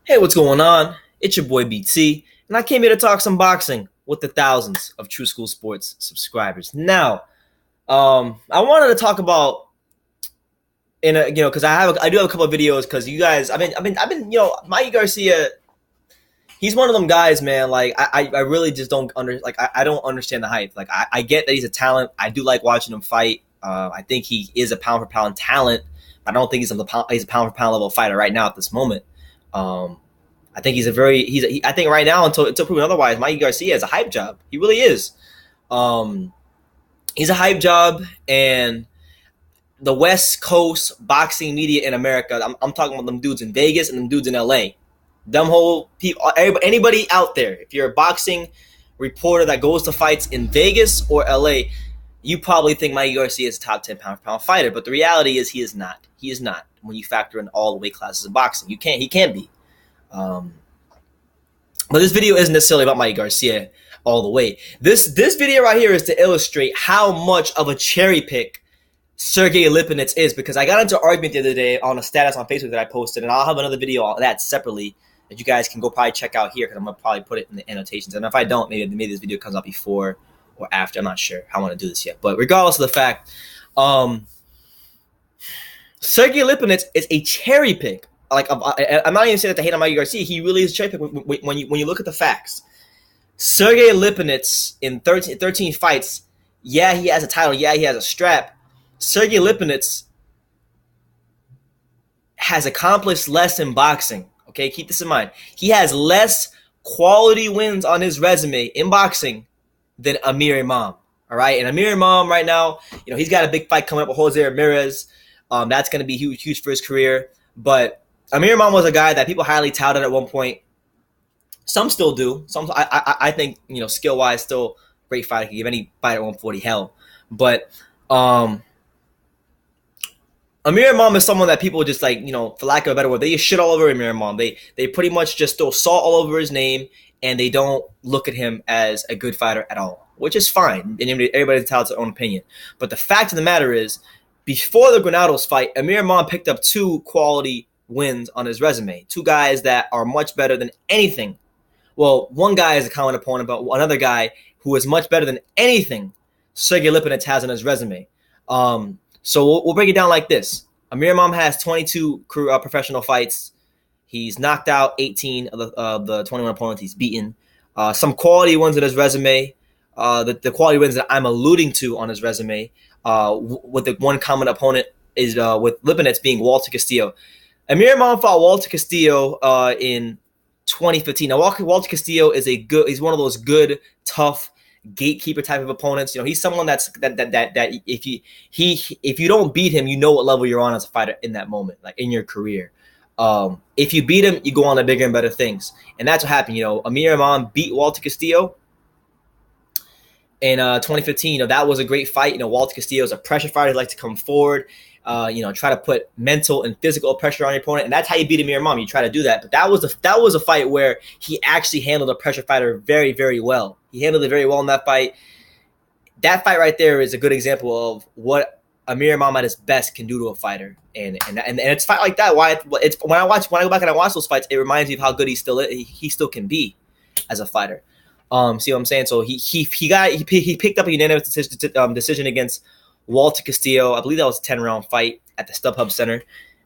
Hey, what's going on? It's your boy BT, and I came here to talk some boxing with the thousands of True School Sports subscribers. Now, I wanted to talk about because I do have a couple of videos because you guys, Mikey Garcia, he's one of them guys, man. Like I really just I don't understand the hype. Like I get that he's a talent. I do like watching him fight. I think he is a pound for pound talent. I don't think he's a pound for pound level fighter right now at this moment. Um, I think I think right now until proven otherwise, Mikey Garcia is a hype job. He really is. Um, he's a hype job, and the West Coast boxing media in America. I'm talking about them dudes in Vegas and them dudes in LA. Them whole people, anybody out there. If you're a boxing reporter that goes to fights in Vegas or LA, you probably think Mikey Garcia is a top 10 pound for pound fighter. But the reality is he is not. He is not. When you factor in all the weight classes in boxing, he can't be. Um, but this video isn't necessarily about Mikey Garcia all the way. This video right here is to illustrate how much of a cherry pick Sergey Lipinets is, because I got into an argument the other day on a status on Facebook that I posted, and I'll have another video on that separately that you guys can go probably check out here because I'm going to probably put it in the annotations. And if I don't, maybe this video comes out before or after. I'm not sure how I want to do this yet. But regardless of the fact, Sergey Lipinets is a cherry pick. Like I'm not even saying that to hate on Mikey Garcia. He really is a cherry pick when you look at the facts. Sergey Lipinets in 13 fights, yeah, he has a title. Yeah, he has a strap. Sergey Lipinets has accomplished less in boxing. Okay, keep this in mind. He has less quality wins on his resume in boxing than Amir Imam. All right, and Amir Imam right now, he's got a big fight coming up with Jose Ramirez. That's going to be huge for his career. But Amir Imam was a guy that people highly touted at one point. Some still do. I think skill wise, still great fighter. Can give any fighter at 140 hell. But Amir Imam is someone that people just for lack of a better word, they just shit all over Amir Imam. They pretty much just throw salt all over his name, and they don't look at him as a good fighter at all, which is fine. And everybody's entitled to their own opinion. But the fact of the matter is, before the Granados fight, Amir Imam picked up 2 quality wins on his resume. 2 guys that are much better than anything. Well, one guy is a common opponent, but another guy who is much better than anything Sergey Lipinets has on his resume. So we'll break it down like this. Amir Imam has 22 professional fights. He's knocked out 18 of the 21 opponents he's beaten. Some quality wins on his resume. The quality wins that I'm alluding to on his resume, with the one common opponent is with Lipinets being Walter Castillo. Amir Imam fought Walter Castillo in 2015. Now, Walter Castillo he's one of those good, tough gatekeeper type of opponents. He's someone that if you don't beat him, you know what level you're on as a fighter in that moment, like in your career. If you beat him, you go on to bigger and better things, and that's what happened. Amir Imam beat Walter Castillo in 2015. That was a great fight. Walter Castillo is a pressure fighter. He likes to come forward. Try to put mental and physical pressure on your opponent, and that's how you beat Amir Imam. You try to do that, but that was a fight where he actually handled a pressure fighter very, very well. He handled it very well in that fight. That fight right there is a good example of what Amir Imam at his best can do to a fighter, and it's a fight like that. When I go back and I watch those fights, it reminds me of how good he still can be as a fighter. See what I'm saying? So he picked up a unanimous decision against Walter Castillo. I believe that was a 10-round fight at the StubHub Center.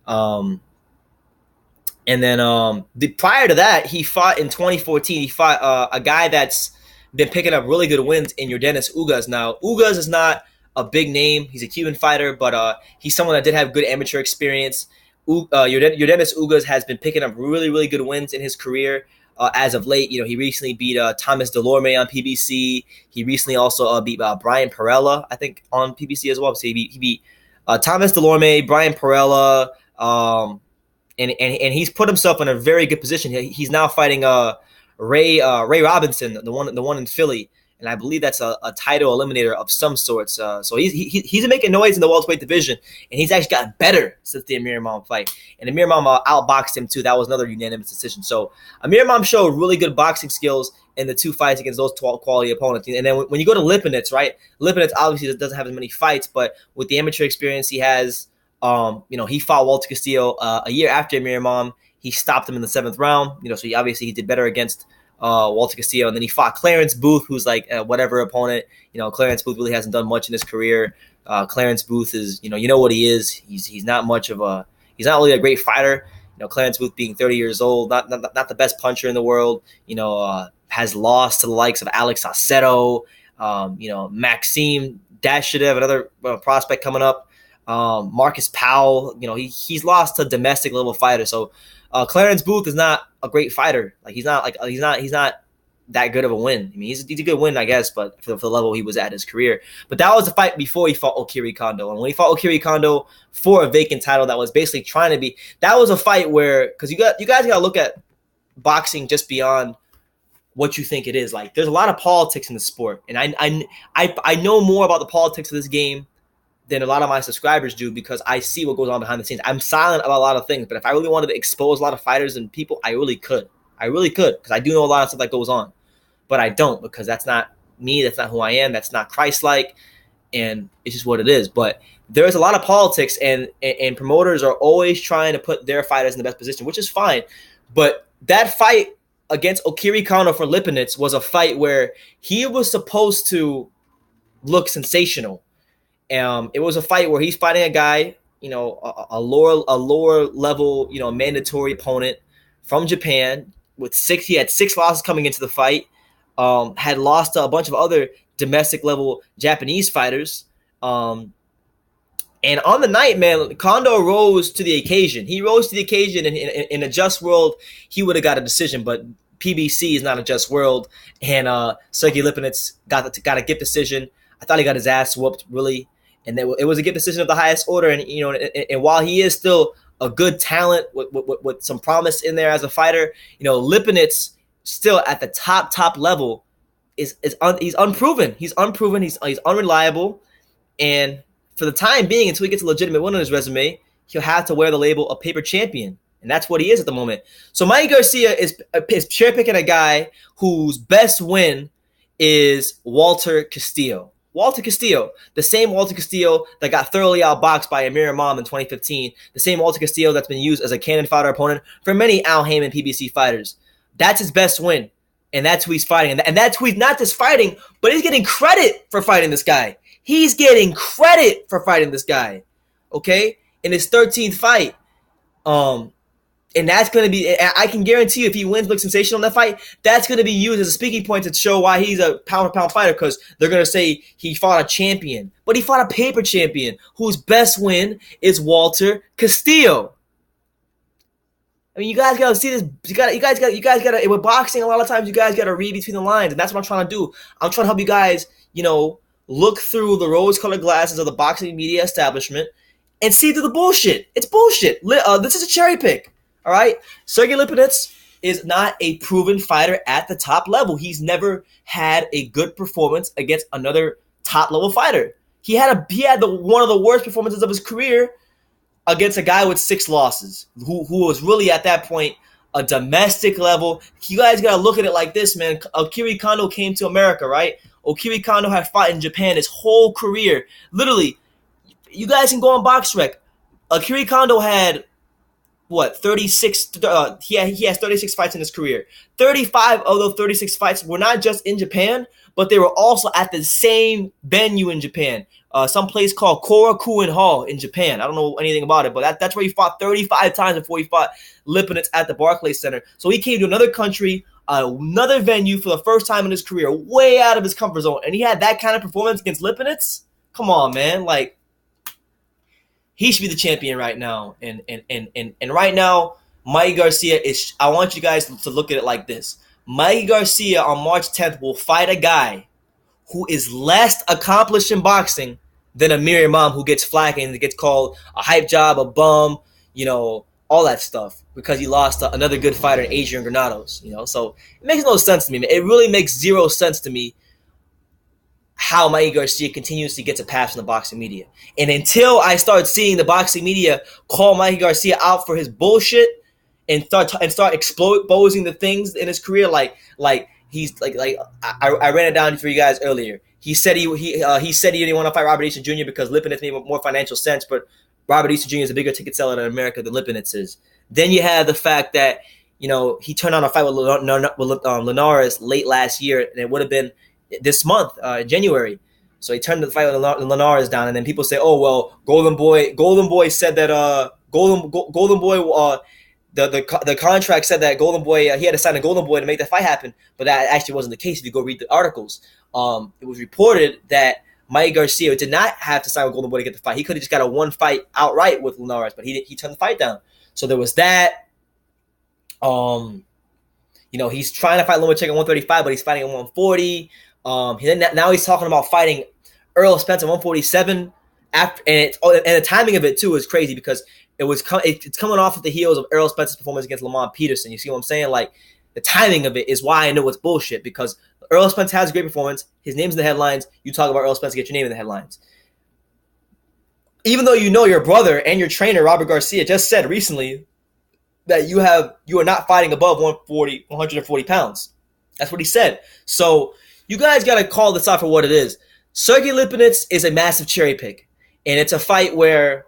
And then prior to that, he fought in 2014. He fought a guy that's been picking up really good wins in Yordenis Ugas. Now, Ugas is not a big name. He's a Cuban fighter, but he's someone that did have good amateur experience. Yordenis Ugas has been picking up really, really good wins in his career. As of late, he recently beat Thomas Delorme on PBC. He recently also beat Brian Perella, I think, on PBC as well. So he beat Thomas Delorme, Brian Perella, and he's put himself in a very good position. He's now fighting Ray Robinson, the one in Philly, and I believe that's a title eliminator of some sorts. So he's making noise in the welterweight division, and he's actually gotten better since the Amir Imam fight. And Amir Imam outboxed him too. That was another unanimous decision. So Amir Imam showed really good boxing skills in the 2 fights against those 12 quality opponents. And then when you go to Lipinets, right? Lipinets obviously doesn't have as many fights, but with the amateur experience he has, He fought Walter Castillo a year after Amir Imam. He stopped him in the 7th round. So he did better against Walter Castillo, and then he fought Clarence Booth, who's like whatever opponent. Clarence Booth really hasn't done much in his career. Clarence Booth is, what he is. He's not really a great fighter. Clarence Booth being 30 years old, not the best puncher in the world. Has lost to the likes of Alex Aceto, Maxime Dashidev, another prospect coming up. Marcus Powell, he's lost to domestic level fighters. So Clarence Booth is not a great fighter. He's not that good of a win. I mean, he's a good win, I guess, but for the level he was at his career. But that was the fight before he fought Okiri Kondo. And when he fought Okiri Kondo for a vacant title, that was basically trying to be. That was a fight where, because you guys got to look at boxing just beyond what you think it is. Like, there's a lot of politics in the sport, and I know more about the politics of this game than a lot of my subscribers do, because I see what goes on behind the scenes. I'm silent about a lot of things, but if I really wanted to expose a lot of fighters and people, I really could, because I do know a lot of stuff that goes on. But I don't, because that's not me. That's not who I am. That's not Christ-like, and it's just what it is. But there's a lot of politics, and promoters are always trying to put their fighters in the best position, which is fine. But that fight against Okiri Kondo for Lipinets was a fight where he was supposed to look sensational. It was a fight where he's fighting a guy, a lower level, mandatory opponent from Japan he had 6 losses coming into the fight. Had lost to a bunch of other domestic level Japanese fighters. And on the night, man, Kondo rose to the occasion. He rose to the occasion, and in a just world, he would have got a decision. But PBC is not a just world, and Sergey Lipinets got a gift decision. I thought he got his ass whooped, really. And it was a gift decision of the highest order. And and while he is still a good talent with some promise in there as a fighter, Lipinets still at the top level he's unproven. He's unproven. He's unreliable. And for the time being, until he gets a legitimate win on his resume, he'll have to wear the label of paper champion. And that's what he is at the moment. So Mikey Garcia is cherry picking a guy whose best win is Walter Castillo. Walter Castillo, the same Walter Castillo that got thoroughly outboxed by Amir Imam in 2015, the same Walter Castillo that's been used as a cannon fodder opponent for many Al Haymon PBC fighters. That's his best win, and that's who he's fighting. And that's who he's not just fighting, but he's getting credit for fighting this guy. He's getting credit for fighting this guy, okay, in his 13th fight. And that's going to be, I can guarantee you, if he wins, looks sensational in that fight, that's going to be used as a speaking point to show why he's a pound-for-pound fighter, because they're going to say he fought a champion. But he fought a paper champion whose best win is Walter Castillo. I mean, you guys got to see this. You guys got to, with boxing, a lot of times you guys got to read between the lines, and that's what I'm trying to do. I'm trying to help you guys, look through the rose-colored glasses of the boxing media establishment and see through the bullshit. It's bullshit. This is a cherry pick. All right, Sergey Lipinets is not a proven fighter at the top level. He's never had a good performance against another top level fighter. He had one of the worst performances of his career against a guy with 6 losses, who was really at that point a domestic level. You guys gotta look at it like this, man. Okiri Kondo came to America, right? Okiri Kondo had fought in Japan his whole career. Literally, you guys can go on BoxRec. Okiri Kondo had 36, he has 36 fights in his career. 35 of those 36 fights were not just in Japan, but they were also at the same venue in Japan, some place called Korakuen Hall in Japan. I don't know anything about it, but that's where he fought 35 times before he fought Lipinets at the Barclays Center. So he came to another country, another venue for the first time in his career, way out of his comfort zone, and he had that kind of performance against Lipinets? Come on, man. Like, he should be the champion right now. And right now, Mikey Garcia is, I want you guys to look at it like this. Mikey Garcia on March 10th will fight a guy who is less accomplished in boxing than Amir Imam, who gets flack and gets called a hype job, a bum, all that stuff, because he lost to another good fighter in Adrian Granados, So it makes no sense to me, man. It really makes zero sense to me how Mikey Garcia continuously gets a pass from the boxing media. And until I start seeing the boxing media call Mikey Garcia out for his bullshit and start exposing the things in his career, like he's like I ran it down for you guys earlier. He said he said he didn't want to fight Robert Eason Jr. because Lipinets made more financial sense, but Robert Easter Jr. is a bigger ticket seller in America than Lipinets is. Then you have the fact that, you know, he turned on a fight with Linares late last year, and it would have been this month, January. So he turned the fight with Linares down, and then people say, "Oh well, Golden Boy said that Golden Boy the contract said that Golden Boy he had to sign a Golden Boy to make the fight happen," but that actually wasn't the case. If you go read the articles, it was reported that Mikey Garcia did not have to sign with Golden Boy to get the fight. He could have just got a one fight outright with Linares, but he turned the fight down. So there was that. You know, he's trying to fight Lomachenko at 135, but he's fighting at 140. Now he's talking about fighting Errol Spence at 147. And the timing of it too is crazy because it's coming off of the heels of Errol Spence's performance against Lamont Peterson. You see what I'm saying? Like, the timing of it is why I know it's bullshit, because Errol Spence has a great performance. His name's in the headlines. You talk about Errol Spence, get your name in the headlines. Even though you know your brother and your trainer, Robert Garcia, just said recently that you are not fighting above 140 pounds. That's what he said. So you guys got to call this out for what it is. Sergey Lipinets is a massive cherry pick, and it's a fight where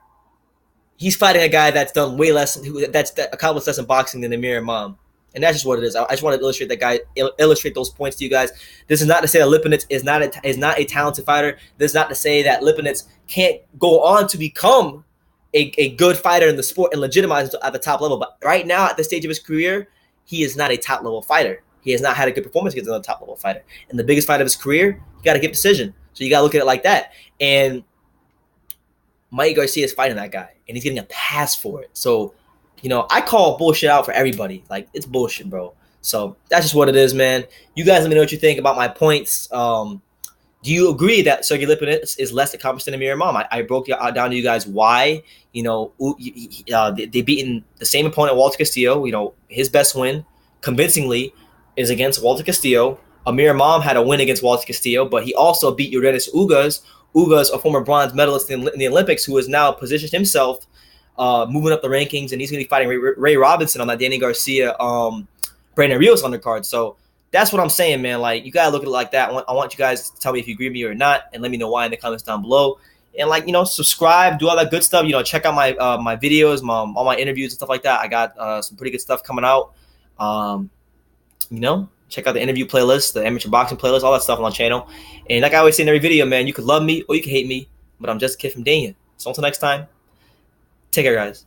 he's fighting a guy that's done way less, that's accomplished less in boxing than Amir Imam. And that's just what it is. I just want to illustrate that guy, illustrate those points to you guys. This is not to say that Lipinets is not a talented fighter. This is not to say that Lipinets can't go on to become a good fighter in the sport and legitimize at the top level. But right now, at this stage of his career, he is not a top level fighter. He has not had a good performance against another top level fighter. And the biggest fight of his career, he got a good decision. So you got to look at it like that. And Mikey Garcia is fighting that guy, and he's getting a pass for it. So, you know, I call bullshit out for everybody. Like, it's bullshit, bro. So that's just what it is, man. You guys let me know what you think about my points. Do you agree that Sergey Lipinets is less accomplished than Amir Imam? I broke down to you guys why. You know, they beaten the same opponent, Walter Castillo. You know, his best win, convincingly, is against Walter Castillo. Amir Imam had a win against Walter Castillo, but he also beat Yordenis Ugas. Ugas, a former bronze medalist in the Olympics, who has now positioned himself moving up the rankings, and he's going to be fighting Ray Robinson on that Danny Garcia, Brandon Rios undercard. So that's what I'm saying, man. Like, you got to look at it like that. I want you guys to tell me if you agree with me or not, and let me know why in the comments down below. And, like, you know, subscribe, do all that good stuff. You know, check out my my videos, all my interviews and stuff like that. I got some pretty good stuff coming out. You know, check out the interview playlist, the amateur boxing playlist, all that stuff on my channel. And like I always say in every video, man, you could love me or you can hate me, but I'm just a kid from Dania. So until next time, take care, guys.